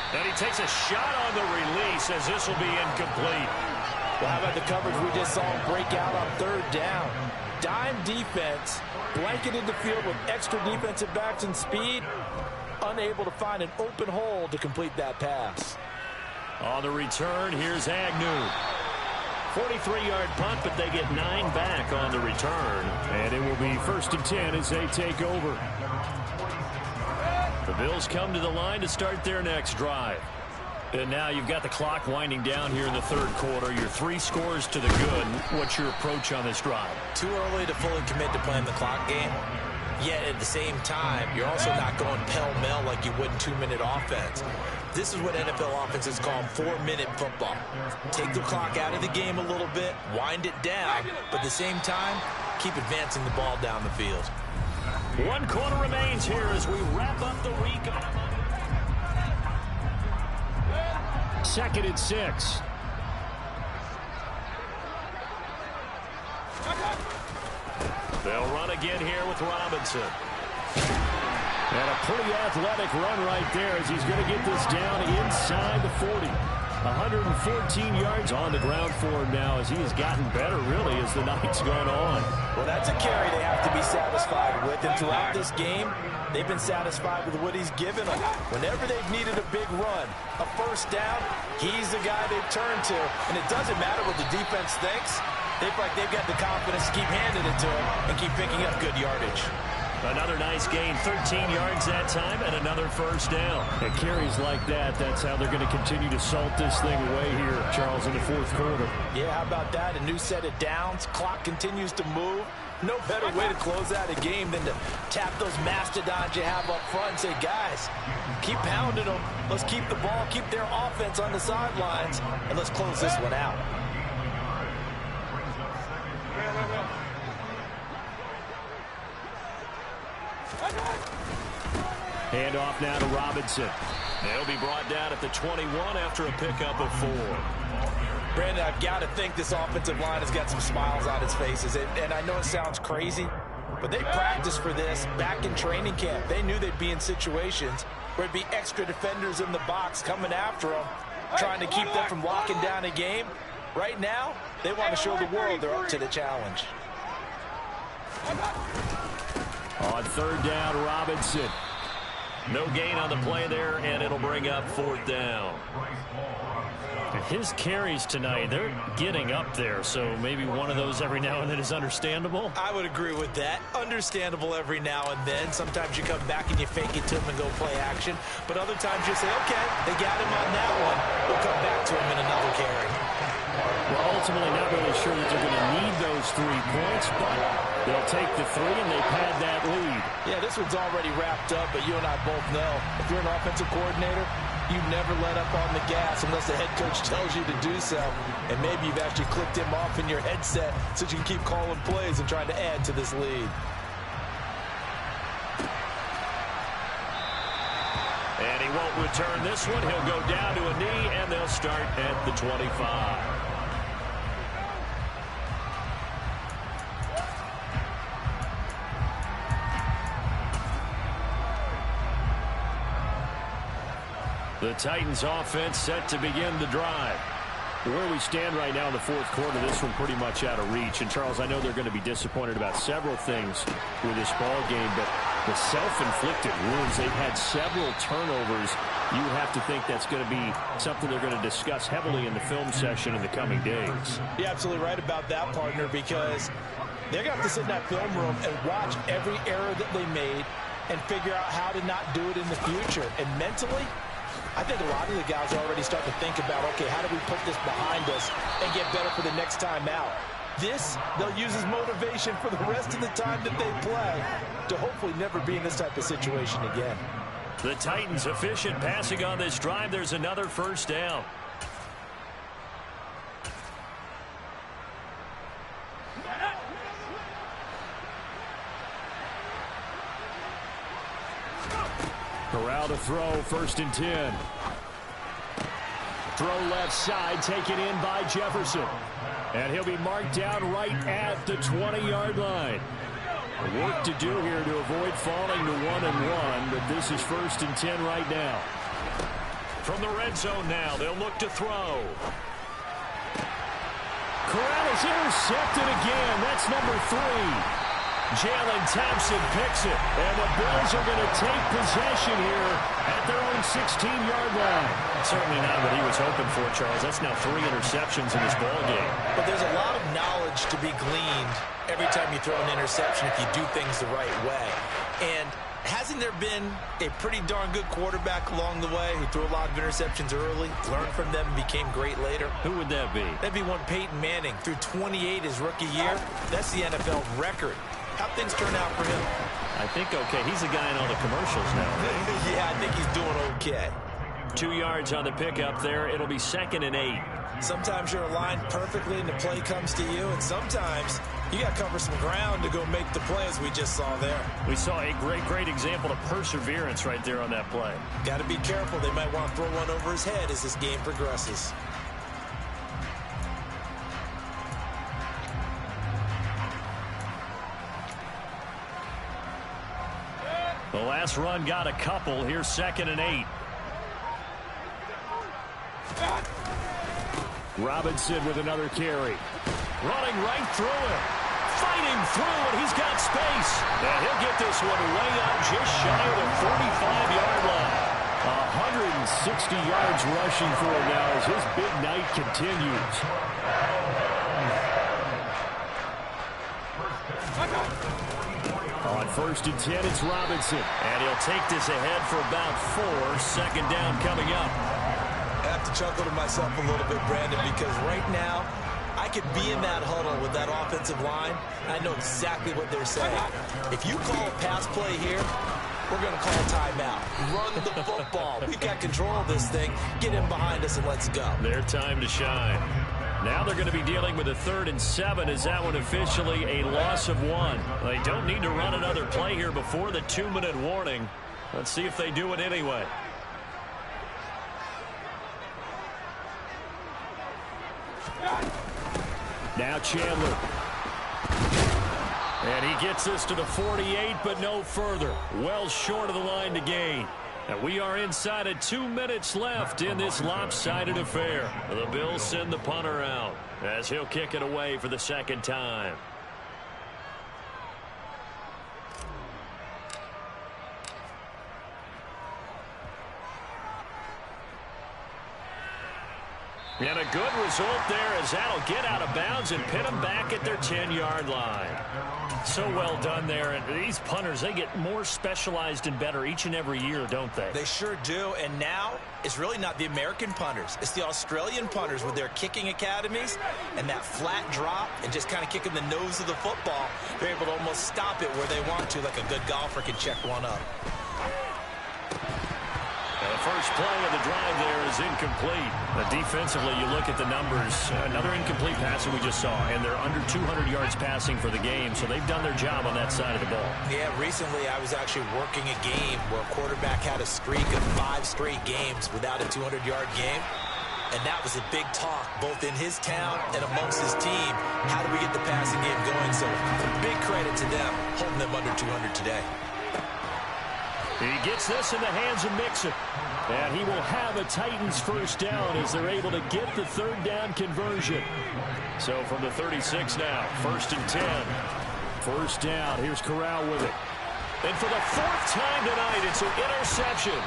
And he takes a shot on the release as this will be incomplete. Well, how about the coverage we just saw him break out on 3rd down? Dime defense, blanketed the field with extra defensive backs and speed, unable to find an open hole to complete that pass. On the return, here's Agnew. 43-yard punt, but they get 9 back on the return. And it will be 1st and 10 as they take over. The Bills come to the line to start their next drive. And now you've got the clock winding down here in the 3rd quarter. Your 3 scores to the good. What's your approach on this drive? Too early to fully commit to playing the clock game. Yet at the same time, you're also not going pell-mell like you would in 2-minute offense. This is what NFL offenses call 4-minute football. Take the clock out of the game a little bit, wind it down, but at the same time, keep advancing the ball down the field. 1 quarter remains here as we wrap up the week. 2nd and 6. They'll run again here with Robinson. And a pretty athletic run right there as he's going to get this down inside the 40. 114 yards on the ground for him now as he has gotten better, really, as the night's gone on. Well, that's a carry they have to be satisfied with. And throughout this game, they've been satisfied with what he's given them. Whenever they've needed a big run, a 1st down, he's the guy they've turned to. And it doesn't matter what the defense thinks. They feel like they've got the confidence to keep handing it to him and keep picking up good yardage. Another nice gain, 13 yards that time, and another 1st down. And carries like that, that's how they're going to continue to salt this thing away here, Charles, in the 4th quarter. Yeah, how about that? A new set of downs. Clock continues to move. No better way to close out a game than to tap those mastodons you have up front and say, guys, keep pounding them. Let's keep the ball, keep their offense on the sidelines, and let's close this one out. Hand off now to Robinson. They'll be brought down at the 21 after a pickup of 4. Brandon, I've got to think this offensive line has got some smiles on its faces. And I know it sounds crazy, but they practiced for this back in training camp. They knew they'd be in situations where it'd be extra defenders in the box coming after them, trying to keep them from locking down a game. Right now, they want to show the world they're up to the challenge. On 3rd down, Robinson. No gain on the play there, and it'll bring up 4th down. His carries tonight, they're getting up there, so maybe one of those every now and then is understandable. I would agree with that. Understandable every now and then. Sometimes you come back and you fake it to him and go play action. But other times you say, okay, they got him on that one. We'll come back to him in another carry. Well, ultimately not really sure that they're going to need those 3 points, but they'll take the 3 and they pad that lead. Yeah, this one's already wrapped up, but you and I both know if you're an offensive coordinator, you never let up on the gas unless the head coach tells you to do so. And maybe you've actually clicked him off in your headset so you can keep calling plays and trying to add to this lead. And he won't return this one. He'll go down to a knee, and they'll start at the 25. The Titans offense set to begin the drive. Where we stand right now in the 4th quarter, this one pretty much out of reach. And, Charles, I know they're going to be disappointed about several things with this ball game, but the self-inflicted wounds, they've had several turnovers. You have to think that's going to be something they're going to discuss heavily in the film session in the coming days. You're absolutely right about that, partner, because they're going to have to sit in that film room and watch every error that they made and figure out how to not do it in the future. And mentally, I think a lot of the guys are already starting to think about, okay, how do we put this behind us and get better for the next time out? This, they'll use as motivation for the rest of the time that they play to hopefully never be in this type of situation again. The Titans efficient passing on this drive. There's another 1st down. Corral to throw, 1st and 10. Throw left side, taken in by Jefferson. And he'll be marked down right at the 20-yard line. Work to do here to avoid falling to 1-1, but this is 1st and 10 right now. From the red zone now, they'll look to throw. Corral is intercepted again. That's number 3. Jalen Thompson picks it, and the Bills are going to take possession here at their own 16-yard line. Certainly not what he was hoping for, Charles. That's now 3 interceptions in this ballgame. But there's a lot of knowledge to be gleaned every time you throw an interception if you do things the right way. And hasn't there been a pretty darn good quarterback along the way who threw a lot of interceptions early, learned from them, and became great later? Who would that be? That'd be one Peyton Manning. Threw 28 his rookie year. That's the NFL record. How'd things turn out for him? I think okay. He's the guy in all the commercials now. Yeah, I think he's doing okay. 2 yards on the pickup there. It'll be 2nd and 8. Sometimes you're aligned perfectly and the play comes to you, and sometimes you got to cover some ground to go make the play, as we just saw there. We saw a great example of perseverance right there on that play. Got to be careful. They might want to throw one over his head as this game progresses. The last run got a couple. Here's 2nd and 8. Robinson with another carry. Running right through it. Fighting through it. He's got space. And he'll get this one way up just shy of the 45-yard line. 160 yards rushing for him now as his big night continues. On 1st and 10, it's Robinson. And he'll take this ahead for about 4. 2nd down coming up. I have to chuckle to myself a little bit, Brandon, because right now I could be in that huddle with that offensive line. I know exactly what they're saying. If you call a pass play here, we're going to call a timeout. Run the football. We've got control of this thing. Get in behind us and let's go. Their time to shine. Now they're going to be dealing with a 3rd and 7. Is that one officially a loss of 1? They don't need to run another play here before the 2-minute warning. Let's see if they do it anyway. Now Chandler. And he gets this to the 48, but no further. Well short of the line to gain. And we are inside of 2 minutes left in this lopsided affair. The Bills send the punter out as he'll kick it away for the 2nd time. And a good result there as that'll get out of bounds and pin them back at their 10-yard line. So well done there. And these punters, they get more specialized and better each and every year, don't they? They sure do. And now it's really not the American punters. It's the Australian punters with their kicking academies and that flat drop and just kind of kicking the nose of the football. They're able to almost stop it where they want to, like a good golfer can check one up. The first play of the drive there is incomplete. Defensively, you look at the numbers. Another incomplete pass that we just saw, and they're under 200 yards passing for the game, so they've done their job on that side of the ball. Yeah, recently I was actually working a game where a quarterback had a streak of 5 straight games without a 200-yard game, and that was a big talk, both in his town and amongst his team. How do we get the passing game going? So big credit to them, holding them under 200 today. He gets this in the hands of Mixon. And he will have a Titans first down as they're able to get the 3rd down conversion. So from the 36 now, 1st and 10. 1st down, here's Corral with it. And for the 4th time tonight, it's an interception.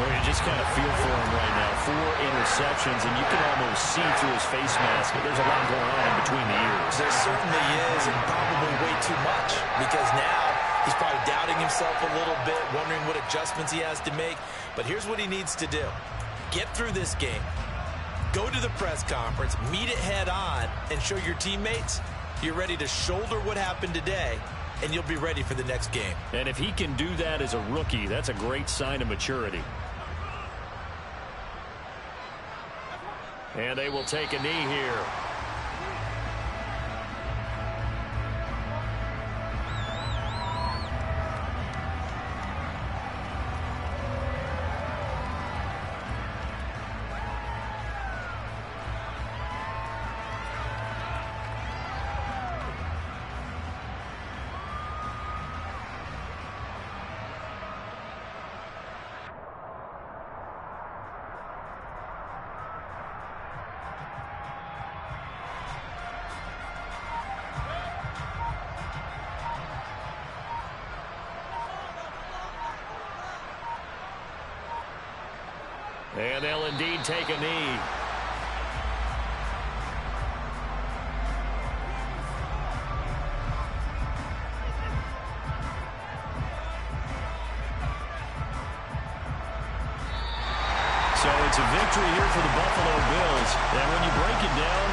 Well, you just kind of feel for him right now. 4 interceptions, and you can almost see through his face mask. There's a lot going on in between the ears. There certainly is, and probably way too much, because now he's probably doubting himself a little bit, wondering what adjustments he has to make. But here's what he needs to do. Get through this game. Go to the press conference, meet it head on, and show your teammates you're ready to shoulder what happened today, and you'll be ready for the next game. And if he can do that as a rookie, that's a great sign of maturity. And they will take a knee here. And they'll indeed take a knee. So it's a victory here for the Buffalo Bills. And when you break it down,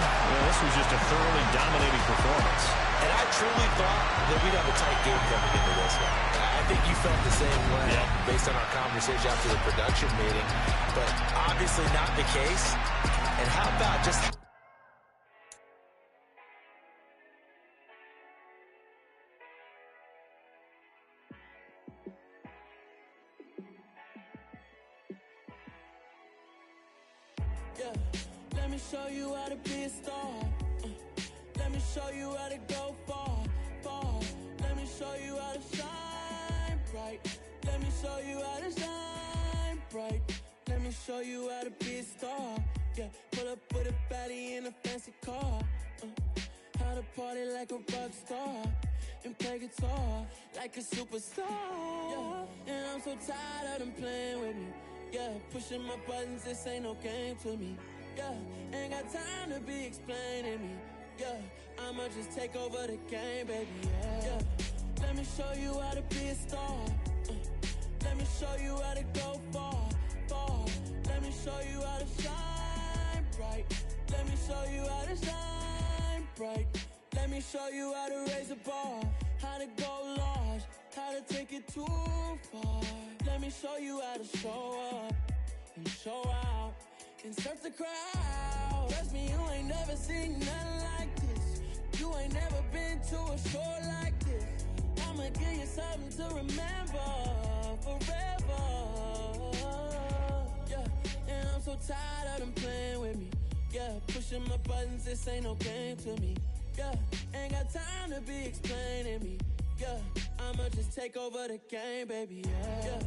this was just a thoroughly dominating performance. And I truly thought that we'd have a tight game coming into this one. I think you felt the same way based on our conversation after the production meeting. But obviously not the case. And how about just... Yeah, let me show you how to be a star. Let me show you how to go far, far. Let me show you how to shine bright. Let me show you how to shine bright. Let me show you how to be a star. Yeah, pull up with a baddie in a fancy car. How to party like a rock star and play guitar like a superstar. Yeah, and I'm so tired of them playing with me. Yeah, pushing my buttons, this ain't no game to me. Yeah, ain't got time to be explaining me. Yeah, I'ma just take over the game, baby. Yeah, let me show you how to be a star. Let me show you how to go far, far. Let me show you how to shine bright. Let me show you how to shine bright. Let me show you how to raise a bar, how to go large, how to take it too far. Let me show you how to show up and show out and surf the crowd. Trust me, you ain't never seen nothing like this. You ain't never been to a show like this. I'ma give you something to remember forever. Yeah, and I'm so tired of them playing with me. Yeah, pushing my buttons, this ain't no game to me. Yeah, ain't got time to be explaining me. Yeah, I'ma just take over the game, baby. Yeah,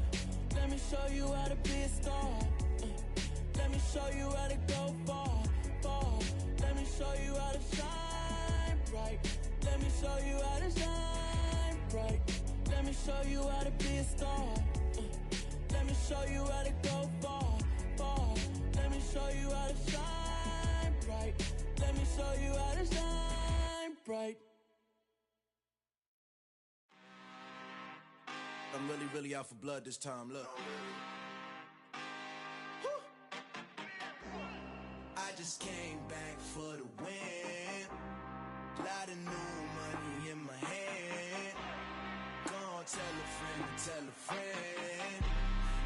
let me show you how to be a star. Let me show you how to go far, far. Let me show you how to shine bright. Let me show you how to shine bright. Let me show you how to be a star. Let me show you how to go far, far. Let me show you how to shine bright. Let me show you how to shine bright. I'm really out for blood this time, look. I just came back for the win. Lot of new money in my hand. Gonna tell a friend to tell a friend.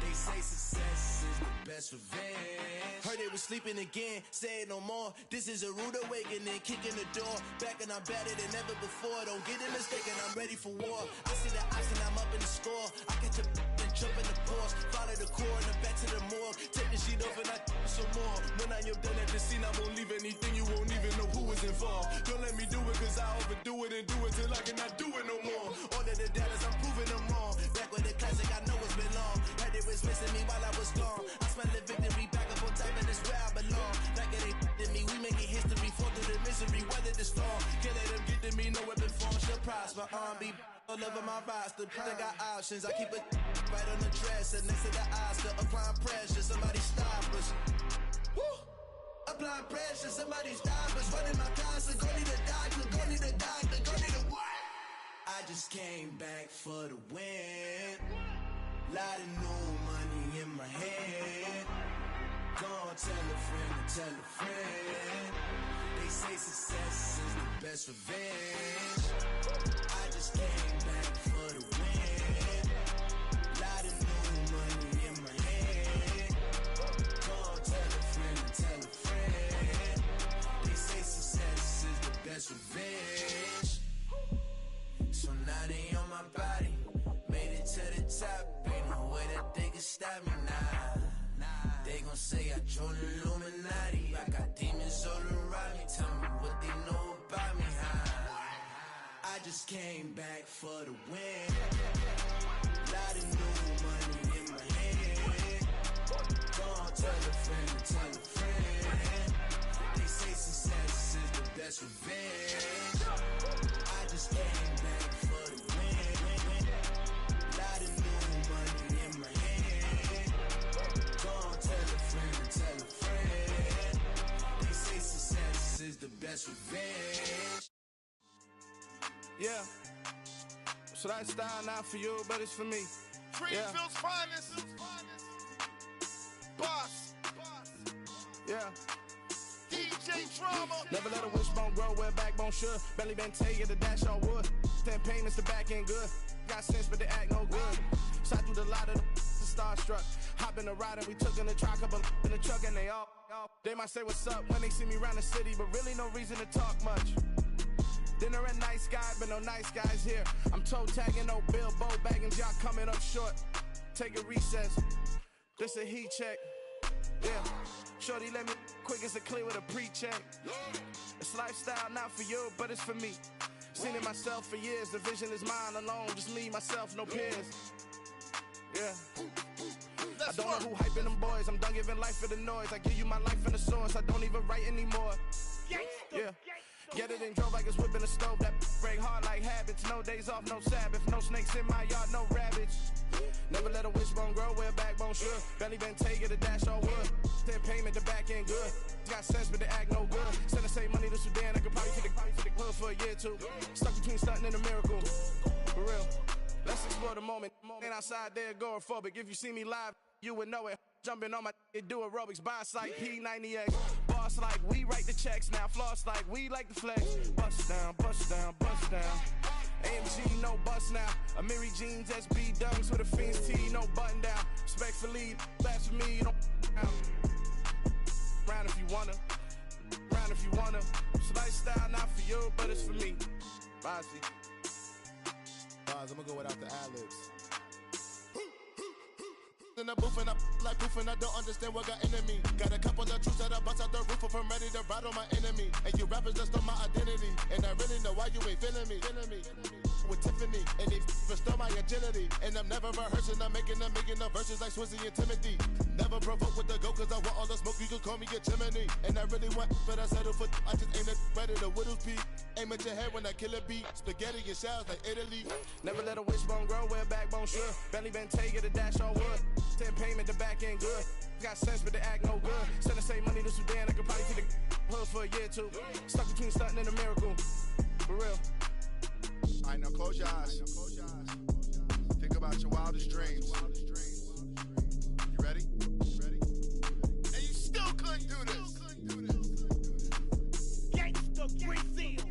They say success is the best revenge. Heard they was sleeping again, say it no more. This is a rude awakening, kicking the door. Back and I'm better than ever before. Don't get it mistaken, I'm ready for war. I see the ice and I'm up in the score. I catch a and jump in the course. Follow the core and the back to the morgue. Take the sheet off and I some more. When I am done at the scene, I won't leave anything. You won't even know who was involved. Don't let me do it cause I overdo it and do it till I cannot do it no more. All of the doubters, I'm proving them wrong. Back with the classic, I know it's been long. Had it was missing me while I was gone. I smell the victory back up on top and it's where I belong. Like it ain't to me, we making history. Fall through the misery, weather the storm. Can't let them get to me, no weapon form shall prosper. Be all over my roster, I got options. I keep it right on the dresser, next to the Oscar. Applying pressure, somebody stop us. Woo! Applying pressure, somebody stop us. Running my closet, go need a doctor, go need a doctor, go need a what? I just came back for the win. Lot of new money in my hand. Gonna tell a friend to tell a friend. They say success is the best revenge. I just came back for the win. Lot of new money in my hand. Gonna tell a friend to tell a friend. They say success is the best revenge. So now they on my body. Made it to the top. Ain't no way that they can stop me now. They gon' say I joined the Illuminati. I got demons all around me. Tell me what they know about me, huh? I just came back for the win. Lot of new money in my hand. Gonna tell a friend to tell a friend. They say success is the best revenge. I just came back for the win. Lot of new money in my hand. Gonna tell a friend. Yeah. So that style not for you, but it's for me. Greenfield's finest. Boss. Yeah. DJ Drama. Never let a wishbone grow where backbone should. Belly been taking the dash on wood. 10 payments, the back end good. Got sense, but they act no good. Shot through the lot of the starstruck. Hop in the ride and we took in the truck, couple in the truck, and they all. They might say what's up when they see me around the city, but really no reason to talk much. Dinner at nice guy, but no nice guys here. I'm toe tagging, no Bilbo baggins, y'all coming up short. Take a recess. This a heat check. Yeah. Shorty let me quick as a clear with a pre-check. It's lifestyle not for you, but it's for me. Seen it myself for years. The vision is mine alone. Just me, myself, no peers. Yeah. I don't know who hyping them boys. I'm done giving life for the noise. I give you my life in the source. I don't even write anymore. Yeah. Get it and drove like it's whipping a stove. That break hard like habits. No days off, no Sabbath. No snakes in my yard, no rabbits. Never let a wishbone grow where backbone should. Belly been taking the dash on wood. 10 payment, the back end good. Got sense, but they act no good. Send the same money to Sudan. I could probably take the hood for a year or two. Stuck between stunting and a miracle. For real. Let's explore the moment. Ain't outside there agoraphobic. If you see me live, you would know it. Jumping on my do aerobics. Boss like P90X. Boss like we write the checks now. Floss like we like the flex. Bust down, bust down, bust down. AMG, no bust now. Amiri jeans, SB dunks with a Fiends tee, no button down. Respectfully, that's for me, you don't down. Round if you wanna. Round if you wanna. It's lifestyle not for you, but it's for me. Bossy. I'm gonna go without the ad-libs. In the booth and I like proof and I don't understand what got into me. Got a couple of truths that I bust out the roof if I'm ready to ride on my enemy. And you rappers just stole my identity. And I really know why you ain't feeling me. With Tiffany, and they restore my agility. And I'm never rehearsing, I'm making a million of verses like Swizzy and Timothy. Never provoke with the go, cause I want all the smoke, you can call me a chimney. And I really want, but I settle for, I just aim it ready to Whittles Peak. Aim at your head when I kill a beat. Spaghetti and shells like Italy. Never let a wishbone grow where backbone should. Belly been taking the dash on wood. 10 payment, the back end good. Got sense, but they act no good. Send the same money to Sudan, I could probably take the hood for a year or two. Stuck between stunting and a miracle. For real. Alright, now close your eyes. Think about your wildest dreams. You ready? And you still couldn't do this. Gangsta Brazil.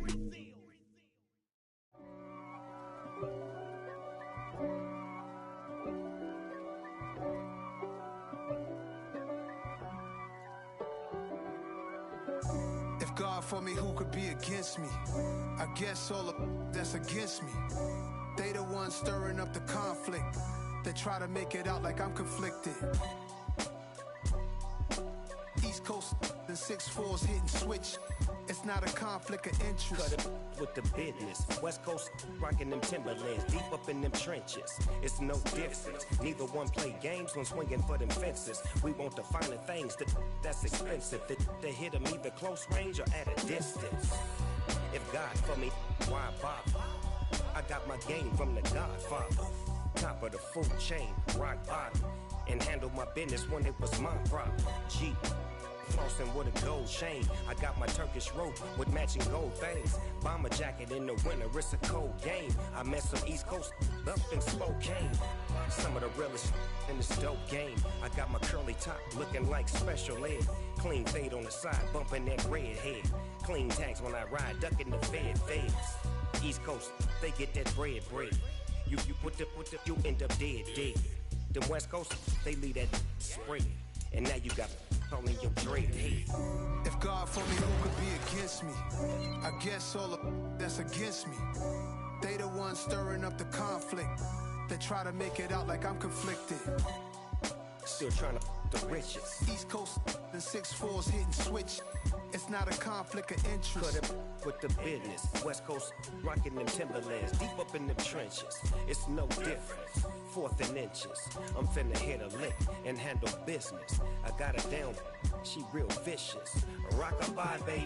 God for me, who could be against me? I guess all of that's against me. They the ones stirring up the conflict. They try to make it out like I'm conflicted. East Coast and 6'4s hitting switch. It's not a conflict of interest. Cut it with the business. West Coast rocking them Timberlands, deep up in them trenches. It's no difference. Neither one play games when swinging for them fences. We want the finer things that's expensive. That hit them either close range or at a distance. If God for me, why bother? I got my game from the Godfather. Top of the food chain, rock bottom. And handle my business when it was my problem. G. Flossing with a gold chain. I got my Turkish rope with matching gold things. Bomber jacket in the winter, it's a cold game. I met some East Coast up in Spokane. Some of the realest in this dope game. I got my curly top looking like special ed. Clean fade on the side, bumping that red head. Clean tags when I ride, ducking the feds. East Coast, they get that bread. You put the, you end up dead. Them West Coast, they leave that spread. And now you got on your dread head. If God for me, who could be against me? I guess all of that's against me. They the ones stirring up the conflict. They try to make it out like I'm conflicted. Still trying to the riches. East Coast and 6'4s hitting switch. It's not a conflict of interest. Cut it with the business. West Coast rocking them Timberlands, deep up in them trenches. It's no difference. 4th and inches. I'm finna hit a lick and handle business. I got her down. She real vicious. Rock-a-bye, baby.